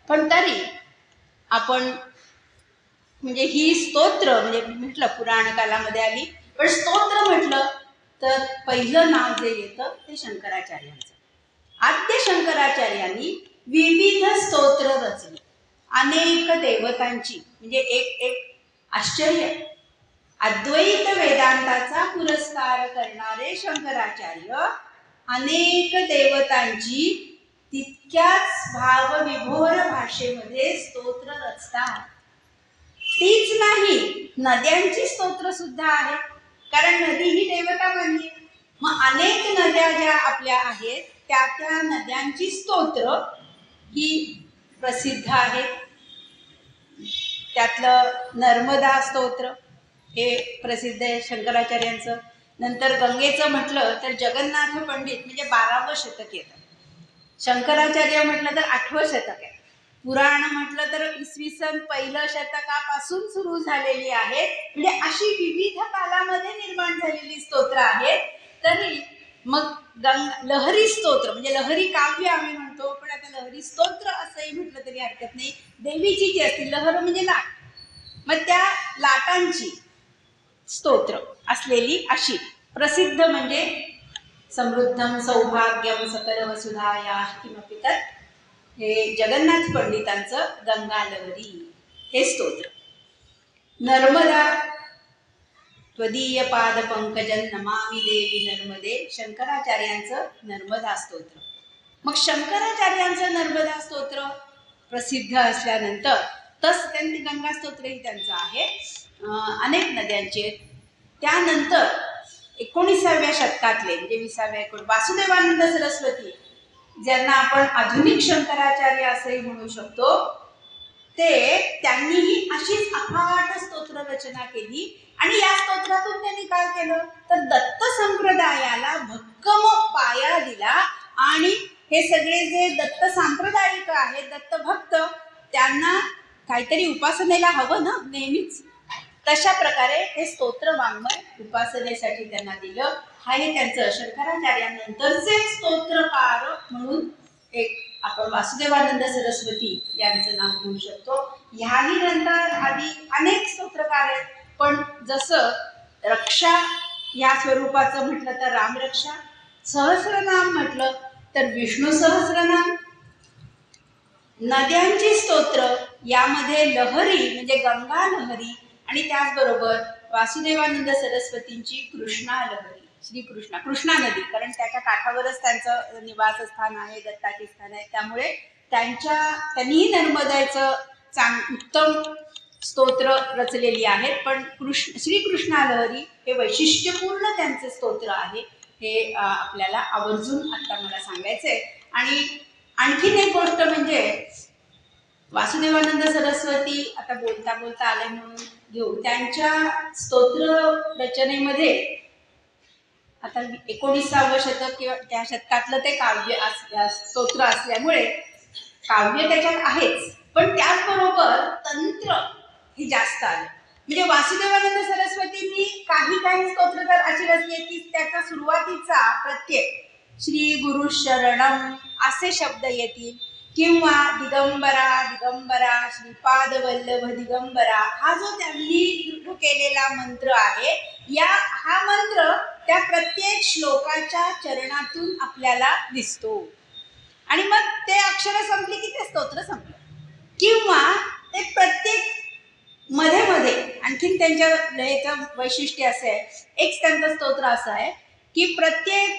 पण तरी आपण म्हणजे ही स्तोत्र म्हणजे म्हटलं पुराण कालामध्ये आली, पण स्तोत्र म्हटलं तर पहिलं नाव जे येतं ते शंकराचार्यांचं. आद्य शंकराचार्यांनी विविध स्तोत्र रचली, अनेक देवतांची. म्हणजे एक आश्चर्य, अद्वैत वेदांताचा पुरस्कार करणारे शंकराचार्य अनेक देवतांची तितक्याच भावविभोर भाषेमध्ये स्तोत्र रचतात. तीच नाही, नद्यांची स्तोत्र सुद्धा आहेत, कारण नदी ही देवता मानली. मग अनेक नद्या ज्या आपल्या आहेत त्या नद्यांची स्तोत्र ही प्रसिद्ध आहेत. त्यातलं नर्मदा स्तोत्र हे प्रसिद्ध आहे शंकराचार्यांचं. नंतर गंगेचं म्हटलं तर जगन्नाथ पंडित म्हणजे 12वं शतक येतं. शंकराचार्य म्हटलं तर 8वं शतक आहे. पुराण म्हटलं तर इसवी सन 1 शतकापासून सुरू झालेली आहेत. म्हणजे अशी विविध कालामध्ये निर्माण झालेली स्तोत्र आहेत. तरी मग लहरी स्तोत्र म्हणजे लहरी काव्य आम्ही म्हणतो, पण आता लहरी स्तोत्र असंही म्हटलं तरी हरकत नाही. देवीची जी असतील, लहर म्हणजे लाट, मग त्या लाटांची स्तोत्र असलेली अशी प्रसिद्ध म्हणजे समृद्धम सौभाग्यम सकल वसुधा या किमपि तत्, हे जगन्नाथ पंडितांचं गंगालहरी हे स्तोत्र. नर्मदा त्वदीय पाद पंकजन नमामि देवी नर्मदे, शंकराचार्यांचं नर्मदा स्तोत्र. मग शंकराचार्यांचं नर्मदा स्तोत्र प्रसिद्ध असल्यानंतर त्यांनी गंगा स्तोत्रही त्यांचं आहे, अनेक नद्यांचे. त्यानंतर 19व्या शतकातले म्हणजे 20व्या वासुदेवानंद सरस्वती, ज्यांना आपण आधुनिक शंकराचार्य असंही म्हणू शकतो, त्यांनीही अशीच अफाट स्तोत्र रचना केली. आणि या स्तोत्रातून त्यांनी काय केलं तर दत्त संप्रदायाला भक्कम पाया दिला. आणि हे सगळे जे दत्त सांप्रदायिक आहेत, दत्त भक्त, त्यांना काहीतरी उपासनेला हवं ना नेहमीच, तशा प्रकारे हे स्तोत्र वाङ्मय उपासनेसाठी त्यांना दिलं. हा हे त्यांचं शंकराचार्यांनंतरचे स्तोत्रकार म्हणून एक आपण वासुदेवानंद सरस्वती यांचं नाव घेऊ शकतो. ह्याही नंतर आधी अनेक स्तोत्रकार आहेत, पण जसं रक्षा या स्वरूपाचं म्हटलं तर रामरक्षा, सहस्रनाम म्हटलं तर विष्णू सहस्रनाम, नद्यांची स्तोत्र यामध्ये लहरी म्हणजे गंगा लहरी, आणि त्याचबरोबर वासुदेवानंद सरस्वतींची कृष्णा लहरी, श्रीकृष्णा, कृष्णा नदी, कारण त्याच्या काठावरच त्यांचं निवासस्थान आहे, दत्ताचे स्थान आहे, त्यामुळे त्यांनीही नर्मदेचं उत्तम स्तोत्र रचलेली आहेत. पण श्रीकृष्णा लहरी हे वैशिष्ट्यपूर्ण त्यांचे स्तोत्र आहे, हे आपल्याला आवर्जून आता मला सांगायचंय. आणि आणखीन एक गोष्ट म्हणजे वासुदेवानंद सरस्वती, आता बोलता बोलता आले म्हणून घेऊ, त्यांच्या स्तोत्र रचनेमध्ये आता 19व्या शतक किंवा त्या शतकातलं ते काव्य स्तोत्र असल्यामुळे काव्य त्याच्यात आहेच, पण त्याचबरोबर तंत्र हे जास्त आलं. म्हणजे वासुदेवानंद सरस्वतींनी काही स्तोत्र तर अशी रचली की त्याचा सुरुवातीचा प्रत्यय श्री गुरु शरणम असे शब्द येतील, किंवा दिगंबरा दिगंबरा श्रीपाद वल्लभ दिगंबरा, हा जो त्यांनी सुरू केलेला मंत्र आहे, हा मंत्र त्या प्रत्येक श्लोकाच्या चरणातून आपल्याला दिसतो. आणि मग ते अक्षर संपली की ते स्तोत्र संपलं. किंवा ते प्रत्येक मध्ये मध्ये आणखीन त्यांच्या लयेचं वैशिष्ट्य असं आहे, एक त्यांचं स्तोत्र असं आहे की प्रत्येक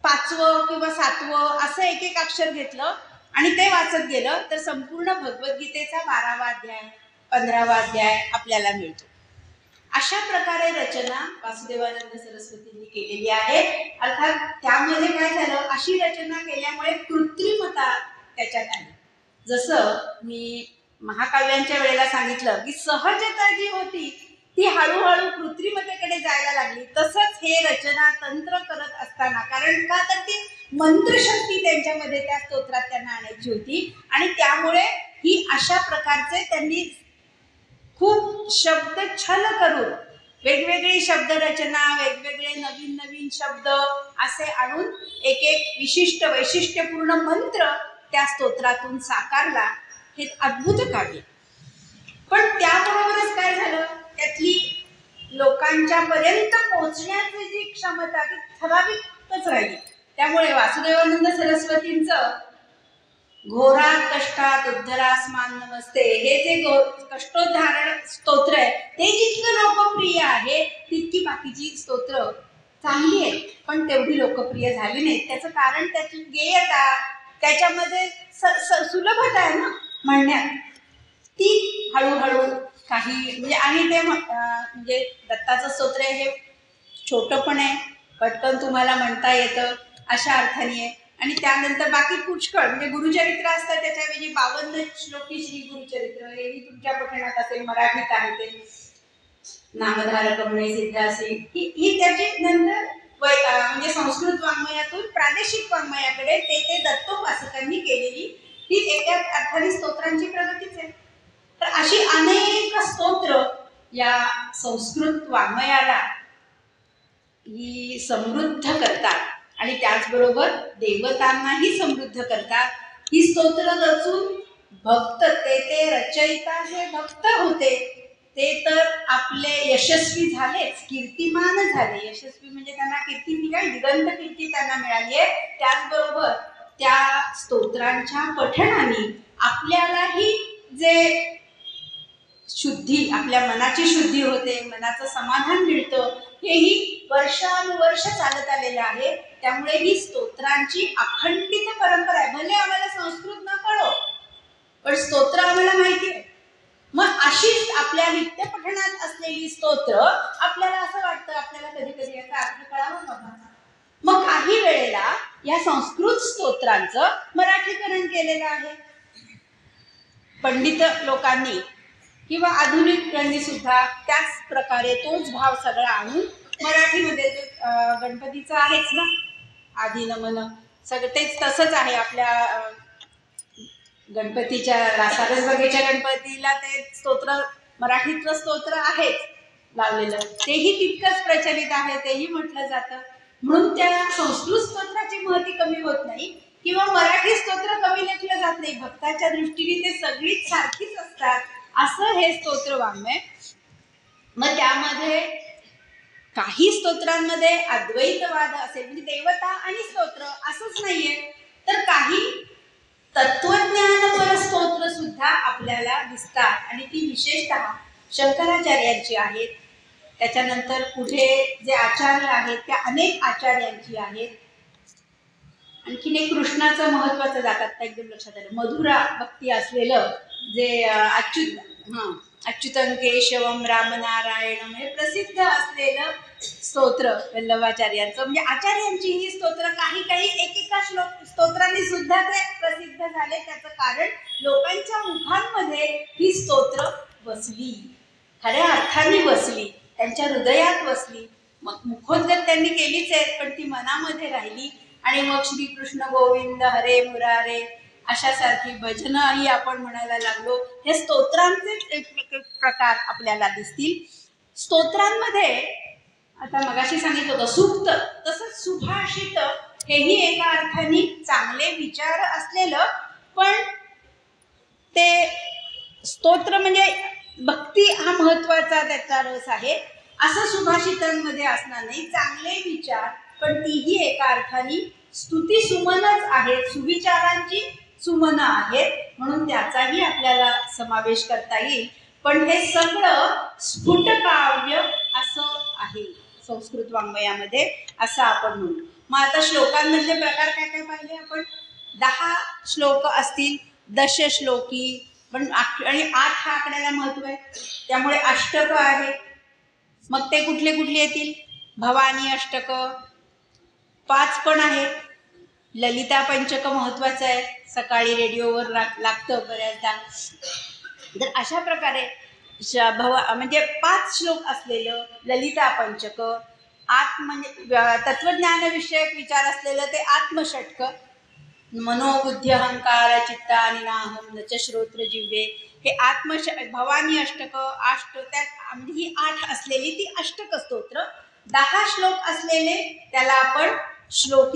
5वं किंवा 7वं असं एक अक्षर घेतलं आणि ते वाचत गेलं तर संपूर्ण भगवद्गीतेचा 12वा अध्याय 15वा अध्याय आपल्याला मिळतो. अशा प्रकारे रचना वासुदेवानंद सरस्वतींनी केलेली आहे. अर्थात त्यामध्ये काय झालं, अशी रचना केल्यामुळे कृत्रिमता त्याच्यात आली. जसं मी महाकाव्यांच्या वेळेला सांगितलं की सहजता जी होती ती हळूहळू कृत्रिमतेकडे जायला लागली, तसंच हे रचना तंत्र करत असताना, कारण का तर ती मंत्रशक्ती त्यांच्यामध्ये त्या स्तोत्रात त्यांना आणायची होती, आणि त्यामुळे ही अशा प्रकारचे त्यांनी खूप शब्द छल करून वेगवेगळी शब्द रचना, वेगवेगळे नवीन नवीन शब्द असे आणून एक विशिष्ट वैशिष्ट्यपूर्ण मंत्र त्या स्तोत्रातून साकारला. हे अद्भुत काव्य. पण त्याबरोबरच काय झालं, त्यातली लोकांच्या पर्यंत पोहोचण्याची जी क्षमता ती ठराविकच राहिली. त्यामुळे वासुदेवानंद सरस्वतींचं घोरात कष्टात उद्धरास्मान नमस्ते हे जे कष्टोद्धारण स्तोत्र आहे ते जितकं लोकप्रिय आहे तितकी बाकीची स्तोत्र चांगली आहेत, पण तेवढी लोकप्रिय झाली नाहीत. त्याचं कारण त्याची गेयता, त्याच्यामध्ये सुलभता आहे ना म्हणण्यात, ती हळूहळू काही म्हणजे, आणि ते म्हणजे दत्ताचं स्तोत्र हे छोटं पण आहे, पटकन तुम्हाला म्हणता येतं अशा अर्थाने आहे. आणि त्यानंतर बाकी पुष्कळ म्हणजे गुरुचरित्र असतात, त्याच्याऐवजी 52 श्लोकी श्री गुरुचरित्र हेही तुमच्या पठणात असेल, मराठीत आहे ते, नामधारक म्हणे सिद्ध असेल, ही त्याची नंतर म्हणजे संस्कृत वाङ्मयातून प्रादेशिक वाङ्मयाकडे ते दत्तोपासकांनी केलेली ही एका अर्थाने स्तोत्रांची प्रगतीच आहे. तर अशी अनेक स्तोत्र या संस्कृत वाङ्मयाला ही समृद्ध करतात आणि त्याचबरोबर देवतांनाही समृद्ध करतात. ही स्तोत्र रचून भक्त ते रचयिता जे भक्त होते ते तर आपले यशस्वी झालेच, कीर्तिमान झाले. यशस्वी म्हणजे त्यांना कीर्ती मिळाली, दिगंत कीर्ती त्यांना मिळाली आहे. त्याचबरोबर त्या स्तोत्रांच्या पठणाने आपल्यालाही जे शुद्धी, आपल्या मनाची शुद्धी होते, मनाचं समाधान मिळतं, हेही वर्षानुवर्ष चालत आलेलं आहे. त्यामुळे ही स्तोत्रांची अखंडित परंपरा आहे. भले आम्हाला संस्कृत न कळो, पण स्तोत्र आम्हाला माहिती आहे. मग अशीच आपल्या नित्यपठणात असलेली स्तोत्र आपल्याला असं वाटतं, आपल्याला कधी कधी याचा अर्थ कळावा नव्हता. मग काही वेळेला या संस्कृत स्तोत्रांचं मराठीकरण केलेलं आहे पंडित लोकांनी किंवा आधुनिकांनी सुद्धा. त्याच प्रकारे तोच भाव सगळा आणून मराठीमध्ये गणपतीचं आहेच ना, आधी नमन सगळं तेच तसंच आहे. आपल्या गणपतीच्या सारसबागेच्या गणपतीला ते स्तोत्र, मराठीतलं स्तोत्र आहेच लावलेलं, तेही तितकंच प्रचलित आहे, तेही म्हटलं जातं. म्हणून त्या संस्कृत स्तोत्राची महती कमी होत नाही किंवा मराठी स्तोत्र कमी लेखलं जात नाही. भक्ताच्या दृष्टीने ते सगळीच सारखीच असतात, असं हे स्तोत्र वाङ्मय. मग त्यामध्ये काही स्तोत्रांमध्ये अद्वैतवाद असेल, म्हणजे देवता आणि स्तोत्र असंच नाहीये, तर काही तत्वज्ञानपर स्तोत्र सुद्धा आपल्याला दिसतात आणि ती विशेषतः शंकराचार्यांची आहेत. त्याच्यानंतर पुढे जे आचार्य आहेत त्या अनेक आचार्यांची आहेत. आणखीन एक कृष्णाचं महत्वाचं जातात एकदम लक्षात आलं, मधुरा भक्ती असलेलं जे अच्युतं केशवम रामनारायणम हे प्रसिद्ध असलेलं स्तोत्र वल्लभाचार्यांचं, म्हणजे आचार्यांची ही स्तोत्र काही काही एकेका स्तोत्रांनी सुद्धा ते प्रसिद्ध झाले. त्याचं कारण लोकांच्या मुखांमध्ये ही स्तोत्र बसली, खऱ्या अर्थाने बसली, त्यांच्या हृदयात बसली. मग मुखोद्गत त्यांनी केलीच आहेत, पण ती मनामध्ये राहिली. आणि मग श्रीकृष्ण गोविंद हरे मुरारे अशासारखी भजनही आपण म्हणायला लागलो. हे स्तोत्रांचे प्रकार आपल्याला दिसतील. स्तोत्रांमध्ये आता मगाशी सांगितलं होतं सूक्त, तसंच सुभाषित हेही एका अर्थाने चांगले विचार असलेलं, पण ते स्तोत्र म्हणजे भक्ती हा महत्वाचा त्याचा रस आहे असं सुभाषितांमध्ये असणार नाही. चांगले विचार, पण तीही एका अर्थाने स्तुती सुमनच आहेत, सुविचारांची सुमनं आहेत, म्हणून त्याचाही आपल्याला समावेश करता येईल. पण हे सगळं स्फुट काव्य असं आहे संस्कृत वाङ्मयामध्ये, असं आपण म्हणू. मग आता श्लोकांमधले प्रकार काय काय पाहिले आपण? 10 श्लोक असतील, दशश्लोकी, पण आणि 8 हा आकड्याला महत्व आहे, त्यामुळे अष्टक आहे. मग ते कुठले कुठले येतील? भवानी अष्टक 5 पण आहेत. ललिता पंचक महत्वाचं आहे, सकाळी रेडिओवर लागतं बऱ्याचदा. तर अशा प्रकारे म्हणजे 5 श्लोक असलेलं ललिता पंचक, म्हणजे तत्वज्ञानविषयक विचार असलेलं ते आत्मषटक, मनोबुद्धी अहंकार चित्त आणि नाहम नच श्रोत्र जिव्हे हे भवानी अष्टक, त्यात म्हणजे ही 8 असलेली ती अष्टक स्तोत्र. 10 श्लोक असलेले त्याला आपण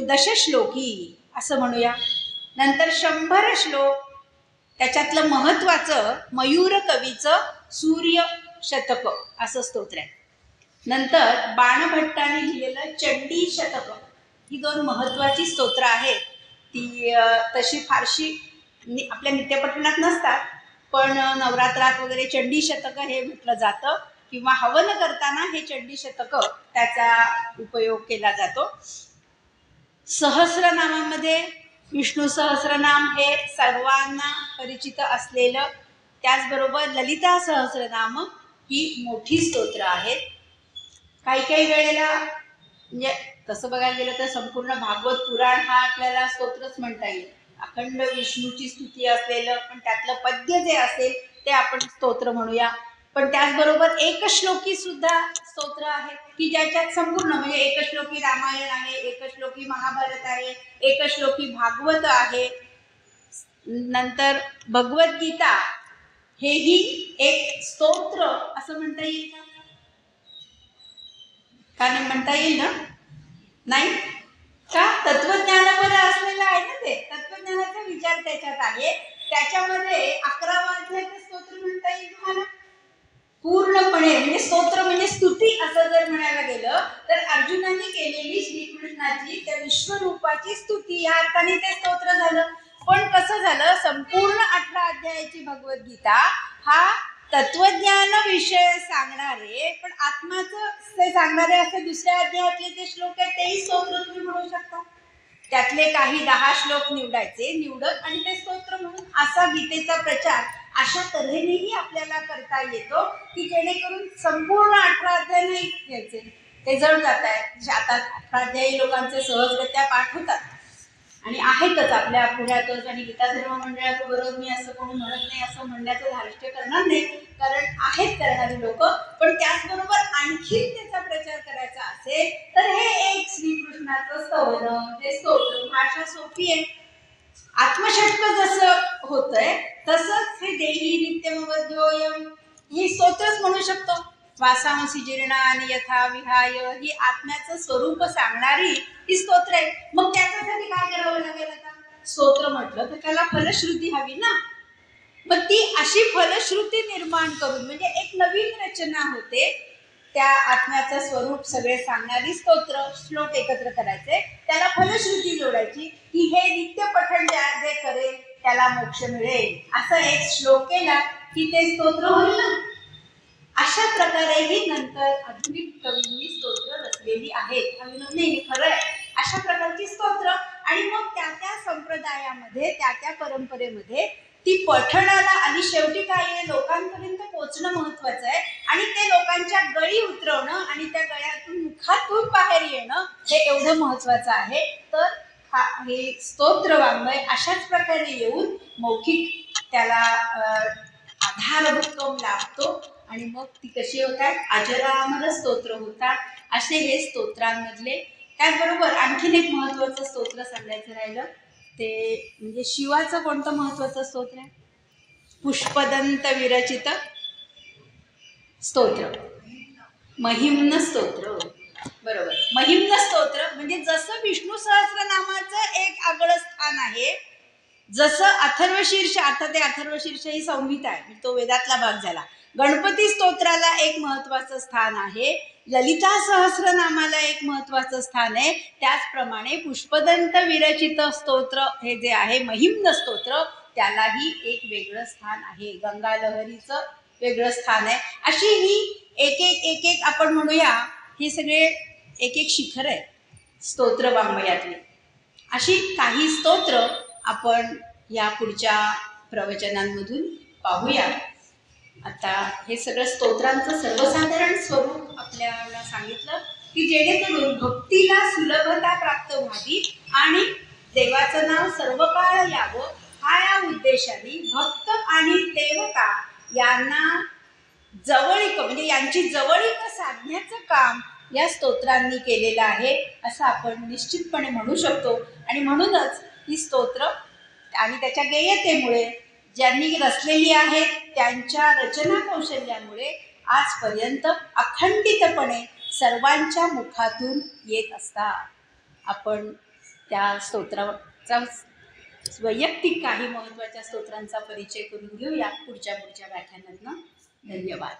दशश्लोकी असं म्हणूया. नंतर 100 श्लोक, त्याच्यातलं महत्वाचं मयूर कवीचं सूर्य शतक असं स्तोत्र आहे. नंतर बाणभट्टाने लिहिलेलं चंडी शतक, ही 2 महत्वाची स्तोत्र आहेत. ती तशी फारशी आपल्या नित्यपठणात नसतात, पण नवरात्रात वगैरे चंडी शतक हे म्हटलं जातं किंवा हवन करताना हे चंडी शतक त्याचा उपयोग केला जातो. सहस्रनामामध्ये विष्णू सहस्रनाम हे सर्वांना परिचित असलेलं, त्याचबरोबर ललिता सहस्रनाम ही मोठी स्तोत्र आहेत. काही काही वेळेला म्हणजे तसं बघायला गेलं तर संपूर्ण भागवत पुराण हा आपल्याला स्तोत्रच म्हणता येईल. अखंड विष्णूची स्तुती असलेलं, पण त्यातलं पद्य जे असेल ते आपण स्तोत्र म्हणूया. पण त्याचबरोबर एकश्लोकी सुद्धा स्तोत्र आहेत की ज्याच्यात संपूर्ण म्हणजे एकश्लोकी रामायण आहे, एकश्लोकी महाभारत आहे, एकश्लोकी भागवत आहे. नंतर भगवद्गीता हेही एक स्तोत्र असं म्हणता येईल का? कारण म्हणता येईल ना? नाही का? तत्वज्ञानावर असलेलं आहे ना, ते तत्वज्ञानाचा विचार त्याच्यात आहे. त्याच्यामध्ये 11वा अध्याय ते स्तोत्र म्हणता येईल तुम्हाला पूर्णपणे. म्हणजे स्तोत्र म्हणजे स्तुती असं जर म्हणायला गेलं तर अर्जुनाने केलेली श्रीकृष्णाची त्या विश्वरूपाची स्तुती या अर्थाने ते स्तोत्र झालं. पण कसं झालं, संपूर्ण 18 अध्यायाची भगवद्गीता हा तत्वज्ञान विषय सांगणारे पण आत्माचं ते सांगणारे असे दुसऱ्या अध्यायातले जे श्लोक आहेत तेही स्तोत्र तुम्ही म्हणू शकता. त्यातले काही 10 श्लोक निवडत आणि ते स्तोत्र म्हणून असा गीतेचा प्रचार अशा तऱ्हेनेही आपल्याला करता येतो की जेणेकरून संपूर्ण 18 अध्याय नाही घ्यायचे, ते जड जात आहे. आता 18 अध्यायी लोकांचे सहजगत्या पाठ होतात आणि आहेतच आपल्या पुण्यातच. आणि गीता धर्म मंडळाचं बरोबर मी असं कोणी म्हणत नाही असं म्हणण्याचं धारिष्ट्य करणार नाही, कारण आहेत करणारी लोक. पण त्याचबरोबर आणखी त्याचा प्रचार करायचा असेल तर हे एक श्रीकृष्णाचं स्तवन ते स्तोत्र. भाषा सोपी आहे. आत्मषटक जसं होतंय तसंच हे देही नित्यमवद्योयम ही स्तोत्रच म्हणू शकतो. वासांसी जीर्णानि यथा विहाय ही आत्म्याचं स्वरूप सांगणारी ही स्तोत्र आहे. मग त्याच्यासाठी काय करावं लागेल, आता स्तोत्र म्हटलं तर त्याला फलश्रुती हवी ना. मग ती अशी फलश्रुती निर्माण करून म्हणजे एक नवीन रचना होते. त्या आत्म्याचं स्वरूप सगळे सांगणारी स्तोत्र श्लोक एकत्र करायचे, त्याला फलश्रुती जोडायची की हे नित्य पठण जे करेल त्याला मोक्ष मिळेल. असा एक श्लोक केला की ते स्तोत्र होईल ना. अशा प्रकारेही नंतर आधुनिक कवींनी स्तोत्र रचलेली आहेत. नाही, खरं आहे. अशा प्रकारची स्तोत्र आणि मग त्या त्या संप्रदायामध्ये त्या त्या परंपरेमध्ये ती पठणाला आणि शेवटी काय आहे, लोकांपर्यंत पोचणं महत्वाचं आहे. आणि ते लोकांच्या गळी उतरवणं आणि त्या गळ्यातून मुखातून बाहेर येणं हे एवढं महत्वाचं आहे. तर हे स्तोत्र वाङ्मय अशाच प्रकारे येऊन मौखिक त्याला आधारभक्कम लाभतो आणि मग ती कशी होतात, अजरामर स्तोत्र होतात. असे हे स्तोत्रांमधले. त्याचबरोबर आणखीन एक महत्वाचं स्तोत्र सांगायचं राहिलं ते म्हणजे शिवाचं कोणतं महत्वाचं स्तोत्र आहे, पुष्पदंत विरचित स्तोत्र, महिम्न स्तोत्र. बरोबर, महिम्न स्तोत्र म्हणजे जसं विष्णू सहस्रनामाचं एक आगळं स्थान आहे, जसं अथर्वशीर्ष अर्थात ते अथर्वशीर्ष ही संहिता आहे, तो वेदातला भाग झाला. गणपती स्तोत्राला एक महत्वाचं स्थान आहे, ललिता सहस्रनामाला एक महत्वाचं स्थान आहे. त्याचप्रमाणे पुष्पदंत विरचित स्तोत्र हे जे आहे महिम्न स्तोत्र त्यालाही एक वेगळं स्थान आहे. गंगा लहरीचं वेगळं स्थान आहे. अशी ही एक एक आपण म्हणूया हे सगळे एक एक शिखर आहे स्तोत्र वाङ्मयातली. अशी काही स्तोत्र आपण या पुढच्या प्रवचनांमधून पाहूया. आता हे सगळं स्तोत्रांचं सर्वसाधारण स्वरूप आपल्याला सांगितलं की जेणेकरून भक्तीला सुलभता प्राप्त व्हावी आणि देवाचं नाव सर्व काळ यावं हा या उद्देशाने भक्त आणि देवता यांना जवळीक म्हणजे यांची जवळीक साधण्याचं काम या स्तोत्रांनी केलेलं आहे असं आपण निश्चितपणे म्हणू शकतो. आणि म्हणूनच ही स्तोत्र आणि त्याच्या गेयतेमुळे ज्यांनी रचलेली आहेत त्यांच्या रचना कौशल्यामुळे आजपर्यंत अखंडितपणे सर्वांच्या मुखातून येत असतात. आपण त्या स्तोत्राचा वैयक्तिक काही महत्त्वाच्या स्तोत्रांचा परिचय करून घेऊया पुढच्या व्याख्यानातनं. धन्यवाद.